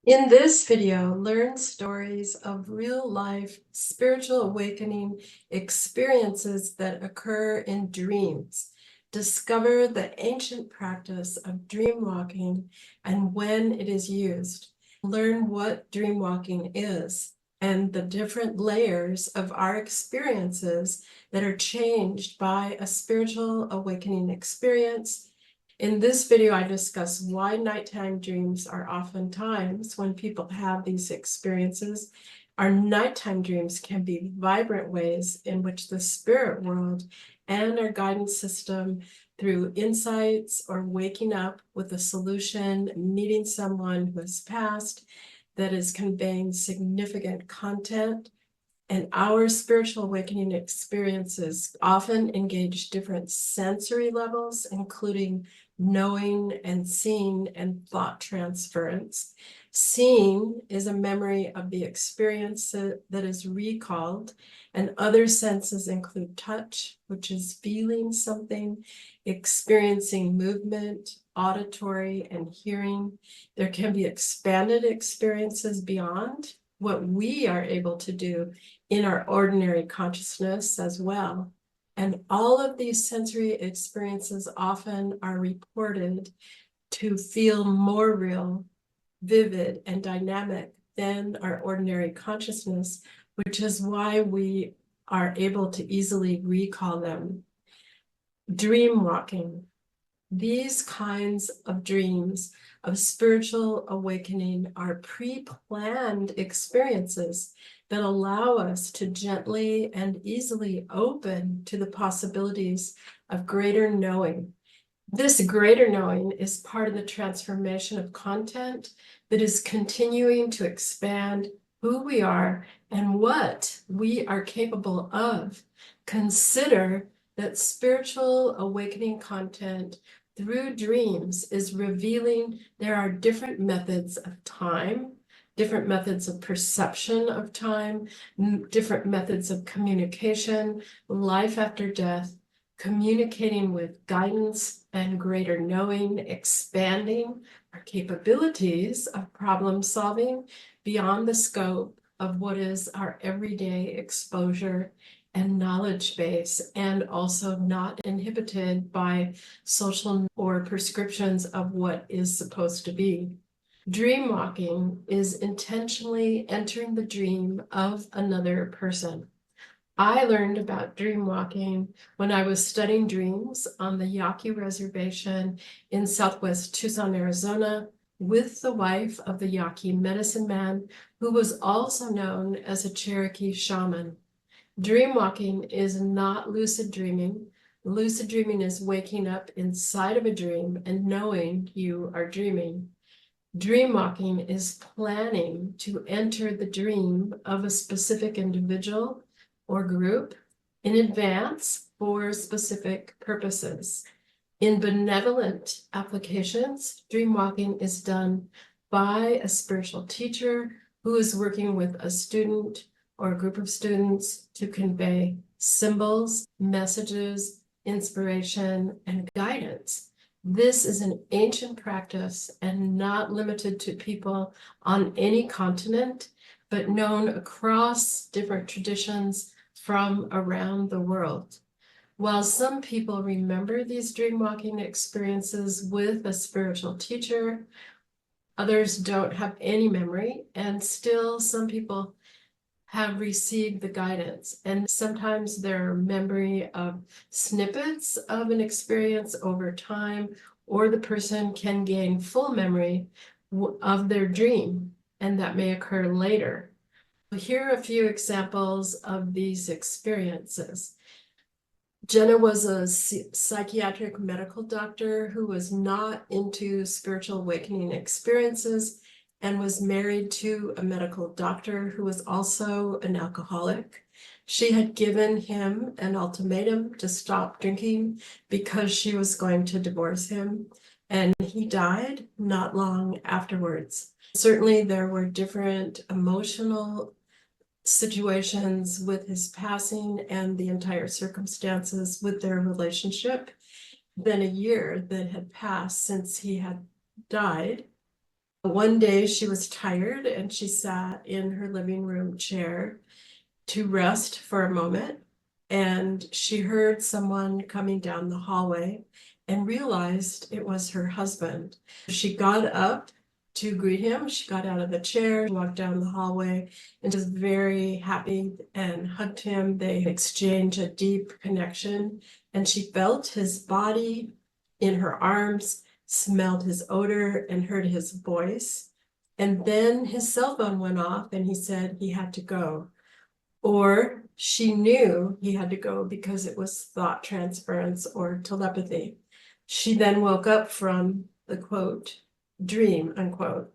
In this video, learn stories of real-life spiritual awakening experiences that occur in dreams. Discover the ancient practice of dream walking and when it is used. Learn what dream walking is and the different layers of our experiences that are changed by a spiritual awakening experience. In this video, I discuss why nighttime dreams are oftentimes, when people have these experiences, our nighttime dreams can be vibrant ways in which the spirit world and our guidance system, through insights or waking up with a solution, meeting someone who has passed, that is conveying significant content. And our spiritual awakening experiences often engage different sensory levels, including knowing and seeing and thought transference. Seeing is a memory of the experience that is recalled, and other senses include touch, which is feeling something, experiencing movement, auditory, and hearing. There can be expanded experiences beyond what we are able to do in our ordinary consciousness as well. And all of these sensory experiences often are reported to feel more real, vivid, and dynamic than our ordinary consciousness, which is why we are able to easily recall them. Dream walking. These kinds of dreams of spiritual awakening are pre-planned experiences that allow us to gently and easily open to the possibilities of greater knowing. This greater knowing is part of the transformation of content that is continuing to expand who we are and what we are capable of. Consider that spiritual awakening content through dreams is revealing there are different methods of time, different methods of perception of time, different methods of communication, life after death, communicating with guidance and greater knowing, expanding our capabilities of problem solving beyond the scope of what is our everyday exposure and knowledge base, and also not inhibited by social or prescriptions of what is supposed to be. Dream walking is intentionally entering the dream of another person. I learned about dream walking when I was studying dreams on the Yaqui Reservation in southwest Tucson, Arizona, with the wife of the Yaqui medicine man, who was also known as a Cherokee shaman. Dream walking is not lucid dreaming. Lucid dreaming is waking up inside of a dream and knowing you are dreaming. Dream walking is planning to enter the dream of a specific individual or group in advance for specific purposes. In benevolent applications, dream walking is done by a spiritual teacher who is working with a student or a group of students to convey symbols, messages, inspiration, and guidance. This is an ancient practice and not limited to people on any continent, but known across different traditions from around the world. While some people remember these dream walking experiences with a spiritual teacher, others don't have any memory, and still some people have received the guidance. And sometimes their memory of snippets of an experience over time, or the person can gain full memory of their dream, and that may occur later. Here are a few examples of these experiences. Jenna was a psychiatric medical doctor who was not into spiritual awakening experiences and was married to a medical doctor who was also an alcoholic. She had given him an ultimatum to stop drinking because she was going to divorce him, and he died not long afterwards. Certainly, there were different emotional situations with his passing and the entire circumstances with their relationship. Then a year that had passed since he had died. One day she was tired and she sat in her living room chair to rest for a moment. And she heard someone coming down the hallway and realized it was her husband. She got up to greet him. She got out of the chair, walked down the hallway, and was very happy and hugged him. They exchanged a deep connection, and she felt his body in her arms, smelled his odor, and heard his voice. And then his cell phone went off, and he said he had to go. Or she knew he had to go because it was thought transference or telepathy. She then woke up from the quote, dream, unquote.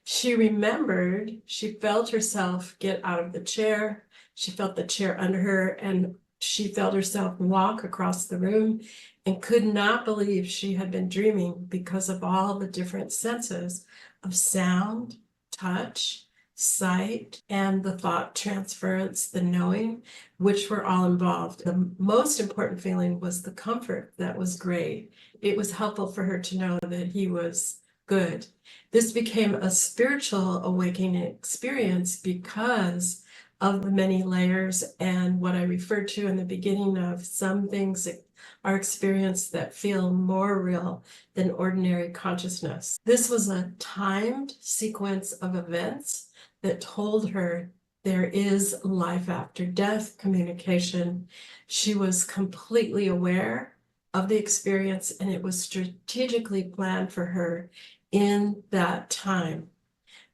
She remembered, she felt herself get out of the chair. She felt the chair under her, and she felt herself walk across the room and could not believe she had been dreaming because of all the different senses of sound, touch, sight, and the thought transference, the knowing, which were all involved. The most important feeling was the comfort that was great. It was helpful for her to know that he was good. This became a spiritual awakening experience because of the many layers and what I referred to in the beginning of some things that are experienced that feel more real than ordinary consciousness. This was a timed sequence of events that told her there is life after death communication. She was completely aware of the experience, and it was strategically planned for her in that time.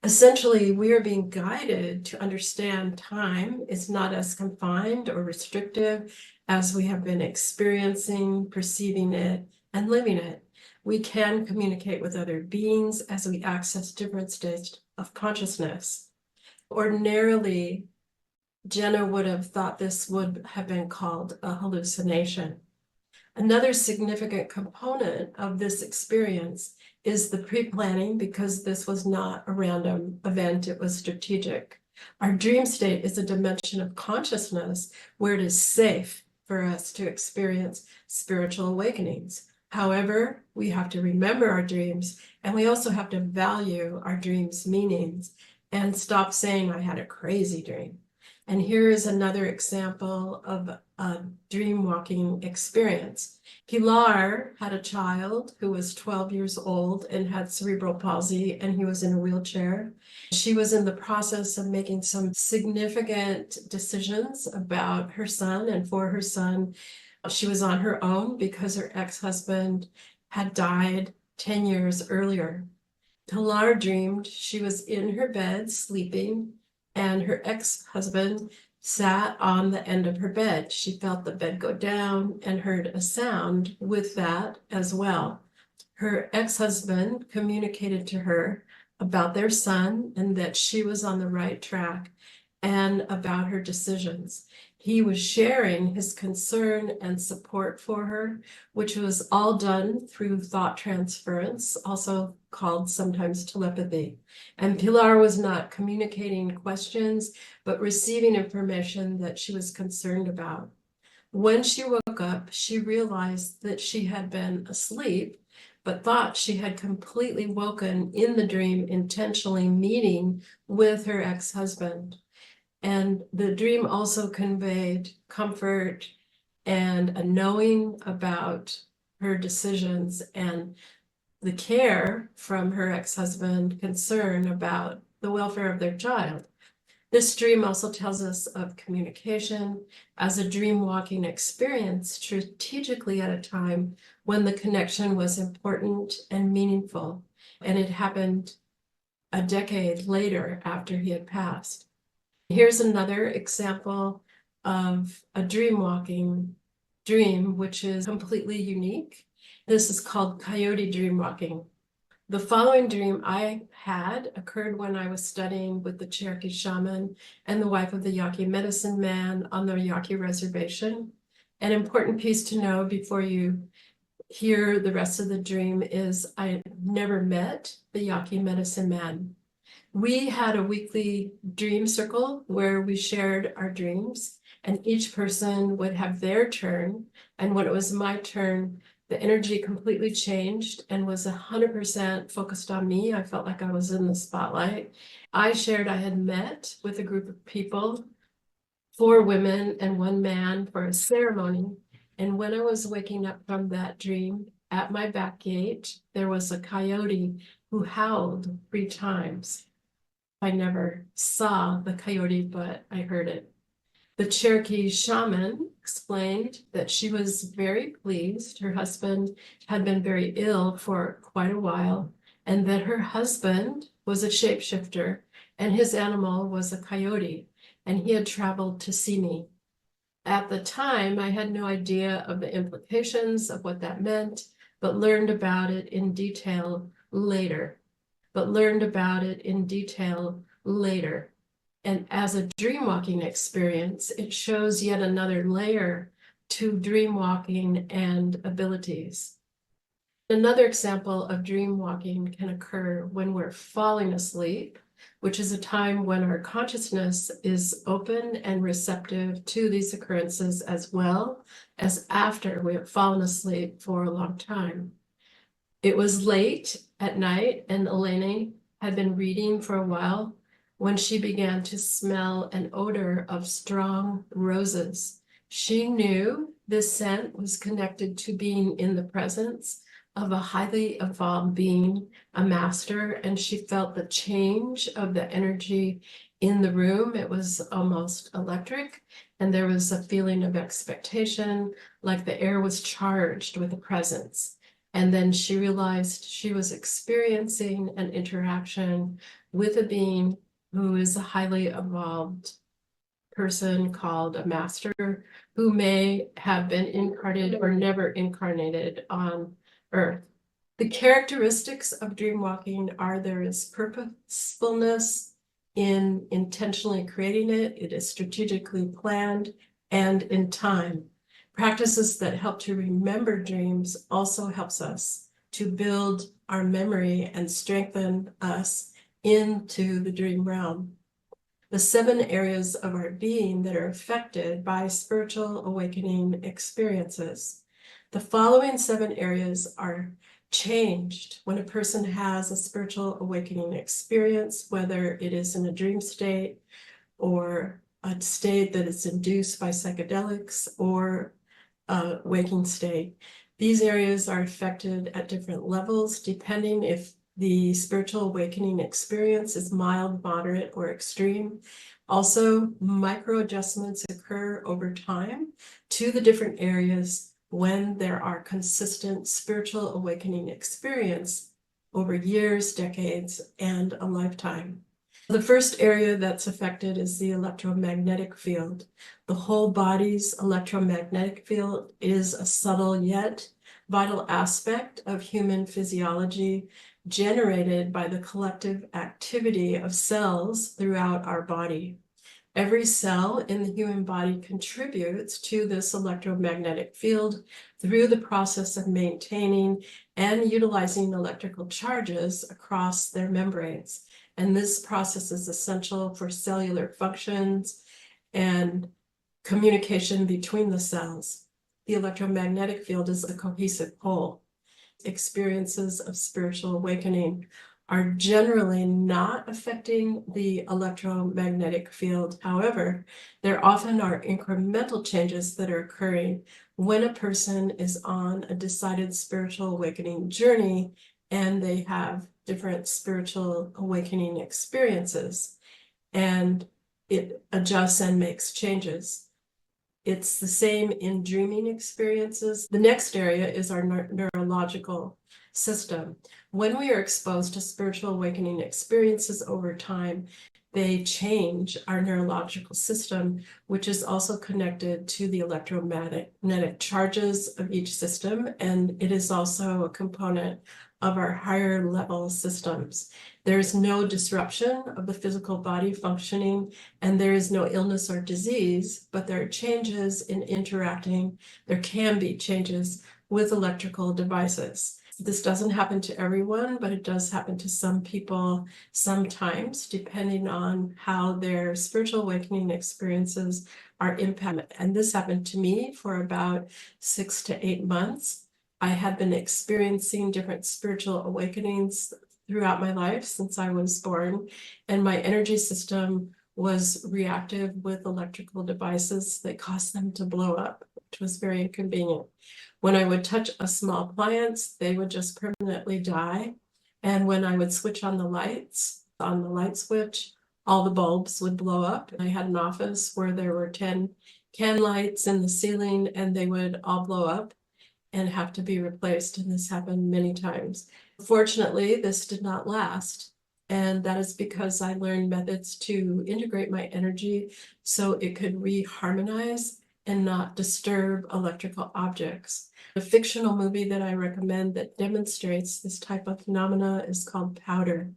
Essentially, we are being guided to understand time is not as confined or restrictive as we have been experiencing, perceiving it, and living it. We can communicate with other beings as we access different states of consciousness. Ordinarily, Jenna would have thought this would have been called a hallucination. Another significant component of this experience is the pre-planning, because this was not a random event, it was strategic. Our dream state is a dimension of consciousness where it is safe for us to experience spiritual awakenings. However, we have to remember our dreams, and we also have to value our dreams' meanings and stop saying, I had a crazy dream. And here is another example of a dream walking experience. Pilar had a child who was 12 years old and had cerebral palsy, and he was in a wheelchair. She was in the process of making some significant decisions about her son and for her son. She was on her own because her ex-husband had died 10 years earlier. Pilar dreamed she was in her bed sleeping, and her ex-husband sat on the end of her bed. She felt the bed go down and heard a sound with that as well. Her ex-husband communicated to her about their son and that she was on the right track and about her decisions. He was sharing his concern and support for her, which was all done through thought transference, also called sometimes telepathy. And Pilar was not communicating questions, but receiving information that she was concerned about. When she woke up, she realized that she had been asleep, but thought she had completely woken in the dream, intentionally meeting with her ex-husband. And the dream also conveyed comfort and a knowing about her decisions and the care from her ex-husband, concern about the welfare of their child. This dream also tells us of communication as a dream walking experience strategically at a time when the connection was important and meaningful, and it happened a decade later after he had passed. Here's another example of a dream walking dream, which is completely unique. This is called coyote dream walking. The following dream I had occurred when I was studying with the Cherokee shaman and the wife of the Yaqui medicine man on the Yaqui reservation. An important piece to know before you hear the rest of the dream is I never met the Yaqui medicine man. We had a weekly dream circle where we shared our dreams, and each person would have their turn. And when it was my turn, The energy completely changed and was 100% focused on me. I felt like I was in the spotlight. I shared I had met with a group of people, 4 women and 1 man, for a ceremony. And when I was waking up from that dream, at my back gate, there was a coyote who howled 3 times. I never saw the coyote, but I heard it. The Cherokee shaman explained that she was very pleased. Her husband had been very ill for quite a while, and that her husband was a shapeshifter, and his animal was a coyote, and he had traveled to see me. At the time, I had no idea of the implications of what that meant, but learned about it in detail later. And as a dream walking experience, it shows yet another layer to dream walking and abilities. Another example of dream walking can occur when we're falling asleep, which is a time when our consciousness is open and receptive to these occurrences, as well as after we have fallen asleep for a long time. It was late at night, and Eleni had been reading for a while when she began to smell an odor of strong roses. She knew this scent was connected to being in the presence of a highly evolved being, a master, and she felt the change of the energy in the room. It was almost electric, and there was a feeling of expectation, like the air was charged with a presence. And then she realized she was experiencing an interaction with a being who is a highly evolved person called a master, who may have been incarnated or never incarnated on Earth. The characteristics of dream walking are there is purposefulness in intentionally creating it, it is strategically planned, and in time. Practices that help to remember dreams also helps us to build our memory and strengthen us into the dream realm. The 7 areas of our being that are affected by spiritual awakening experiences. The following 7 areas are changed when a person has a spiritual awakening experience, whether it is in a dream state or a state that is induced by psychedelics or a waking state. These areas are affected at different levels depending if the spiritual awakening experience is mild, moderate, or extreme. Also, micro adjustments occur over time to the different areas when there are consistent spiritual awakening experience over years, decades, and a lifetime. The first area that's affected is the electromagnetic field. The whole body's electromagnetic field is a subtle yet vital aspect of human physiology, generated by the collective activity of cells throughout our body. Every cell in the human body contributes to this electromagnetic field through the process of maintaining and utilizing electrical charges across their membranes. And this process is essential for cellular functions and communication between the cells. The electromagnetic field is a cohesive whole. Experiences of spiritual awakening are generally not affecting the electromagnetic field. However, there often are incremental changes that are occurring when a person is on a decided spiritual awakening journey and they have different spiritual awakening experiences, and it adjusts and makes changes. It's the same in dreaming experiences. The next area is our neurological system. When we are exposed to spiritual awakening experiences over time, they change our neurological system, which is also connected to the electromagnetic charges of each system, and it is also a component of our higher level systems. There's no disruption of the physical body functioning, and there is no illness or disease, but there are changes in interacting. There can be changes with electrical devices. This doesn't happen to everyone, but it does happen to some people sometimes, depending on how their spiritual awakening experiences are impacted. And this happened to me for about 6 to 8 months. I had been experiencing different spiritual awakenings throughout my life since I was born, and my energy system was reactive with electrical devices that caused them to blow up, which was very inconvenient. When I would touch a small appliance, they would just permanently die. And when I would switch on the lights, on the light switch, all the bulbs would blow up. I had an office where there were 10 can lights in the ceiling, and they would all blow up and have to be replaced. And this happened many times. Fortunately, this did not last. And that is because I learned methods to integrate my energy so it could reharmonize and not disturb electrical objects. The fictional movie that I recommend that demonstrates this type of phenomena is called Powder.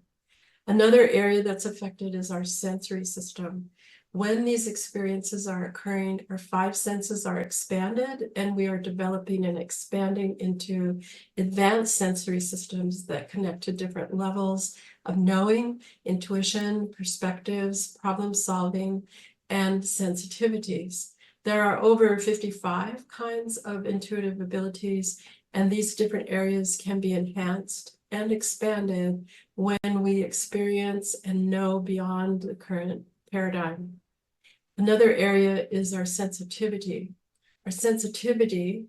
Another area that's affected is our sensory system. When these experiences are occurring, our 5 senses are expanded, and we are developing and expanding into advanced sensory systems that connect to different levels of knowing, intuition, perspectives, problem solving, and sensitivities. There are over 55 kinds of intuitive abilities, and these different areas can be enhanced and expanded when we experience and know beyond the current paradigm. Another area is our sensitivity. Our sensitivity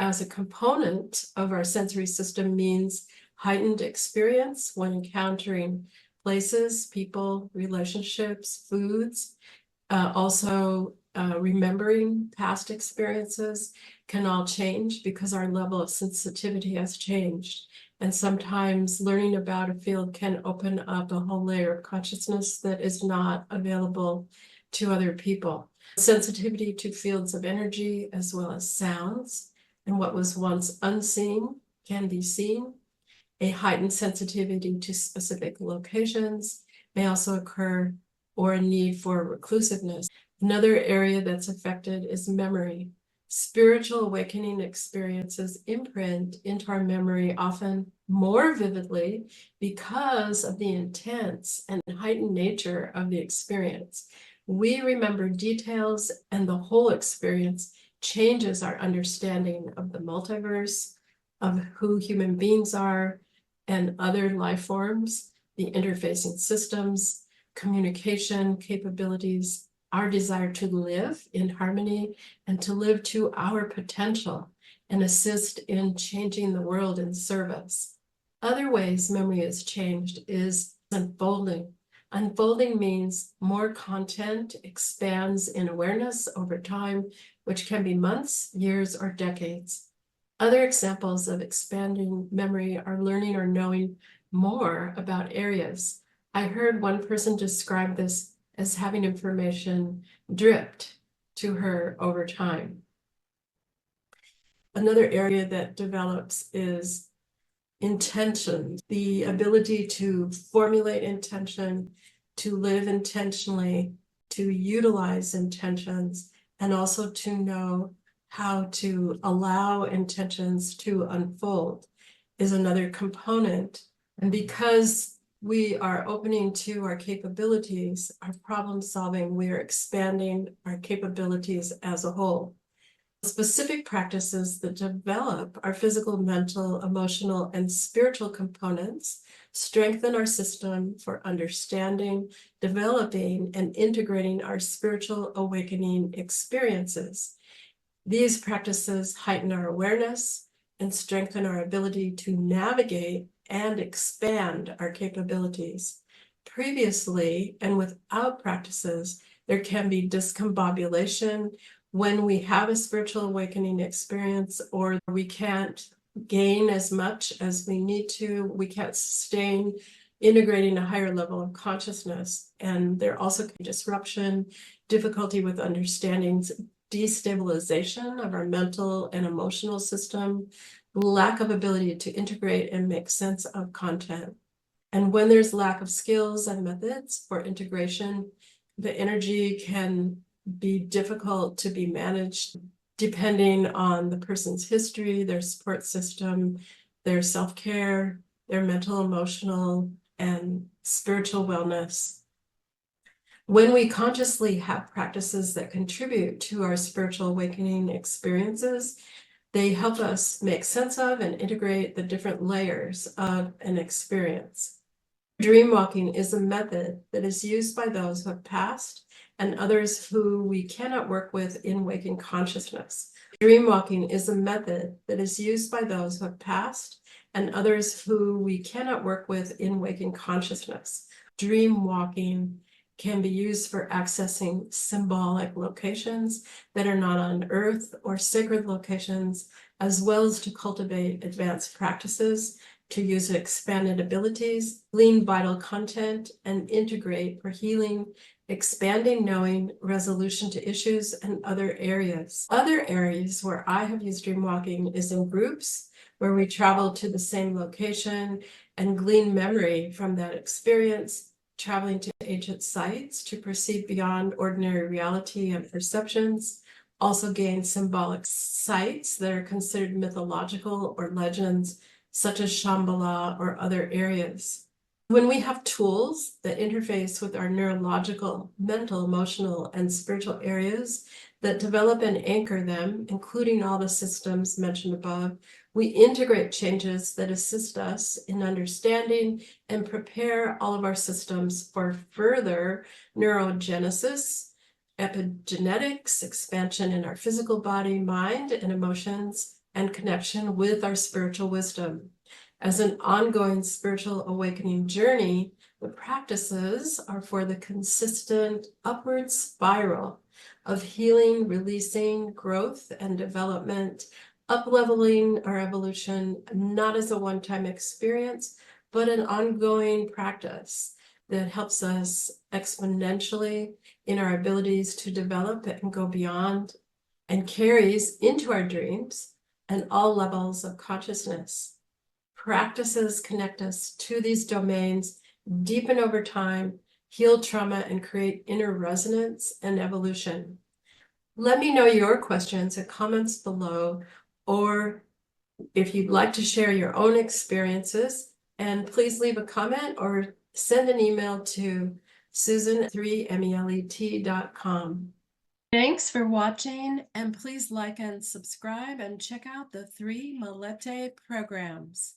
as a component of our sensory system means heightened experience when encountering places, people, relationships, foods. Also, remembering past experiences can all change because our level of sensitivity has changed. And sometimes learning about a field can open up a whole layer of consciousness that is not available to other people. Sensitivity to fields of energy as well as sounds, and what was once unseen can be seen. A heightened sensitivity to specific locations may also occur, or a need for reclusiveness. Another area that's affected is memory. Spiritual awakening experiences imprint into our memory often more vividly because of the intense and heightened nature of the experience. We remember details, and the whole experience changes our understanding of the multiverse, of who human beings are and other life forms, the interfacing systems, communication capabilities, our desire to live in harmony and to live to our potential and assist in changing the world in service. Other ways memory is changed is unfolding. Unfolding means more content expands in awareness over time, which can be months, years, or decades. Other examples of expanding memory are learning or knowing more about areas. I heard one person describe this as having information dripped to her over time. Another area that develops is intention, the ability to formulate intention, to live intentionally, to utilize intentions, and also to know how to allow intentions to unfold is another component. And because we are opening to our capabilities, our problem solving, we are expanding our capabilities as a whole. Specific practices that develop our physical, mental, emotional, and spiritual components strengthen our system for understanding, developing, and integrating our spiritual awakening experiences. These practices heighten our awareness and strengthen our ability to navigate and expand our capabilities. Previously, and without practices, there can be discombobulation when we have a spiritual awakening experience, or we can't gain as much as we need to. We can't sustain integrating a higher level of consciousness. And there also can be disruption, difficulty with understandings, destabilization of our mental and emotional system, lack of ability to integrate and make sense of content. And when there's lack of skills and methods for integration, the energy can be difficult to be managed depending on the person's history, their support system, their self-care, their mental, emotional, and spiritual wellness. When we consciously have practices that contribute to our spiritual awakening experiences, They help us make sense of and integrate the different layers of an experience. Dream walking is a method that is used by those who have passed and others who we cannot work with in waking consciousness. Dream walking is a method that is used by those who have passed and others who we cannot work with in waking consciousness. Dream walking can be used for accessing symbolic locations that are not on earth or sacred locations, as well as to cultivate advanced practices, to use expanded abilities, glean vital content, and integrate for healing, expanding knowing, resolution to issues, and other areas. Other areas where I have used dream walking is in groups where we travel to the same location and glean memory from that experience, traveling to ancient sites to perceive beyond ordinary reality and perceptions, also gain symbolic sites that are considered mythological or legends, such as Shambhala or other areas. When we have tools that interface with our neurological, mental, emotional, and spiritual areas that develop and anchor them, including all the systems mentioned above, we integrate changes that assist us in understanding and prepare all of our systems for further neurogenesis, epigenetics, expansion in our physical body, mind, and emotions, and connection with our spiritual wisdom. As an ongoing spiritual awakening journey, the practices are for the consistent upward spiral of healing, releasing, growth, and development, up-leveling our evolution, not as a one-time experience, but an ongoing practice that helps us exponentially in our abilities to develop and go beyond, and carries into our dreams and all levels of consciousness. Practices connect us to these domains, deepen over time, heal trauma, and create inner resonance and evolution. Let me know your questions and comments below, or if you'd like to share your own experiences, and please leave a comment or send an email to susan3melet.com. Thanks for watching, and please like and subscribe and check out the 3 Melete programs.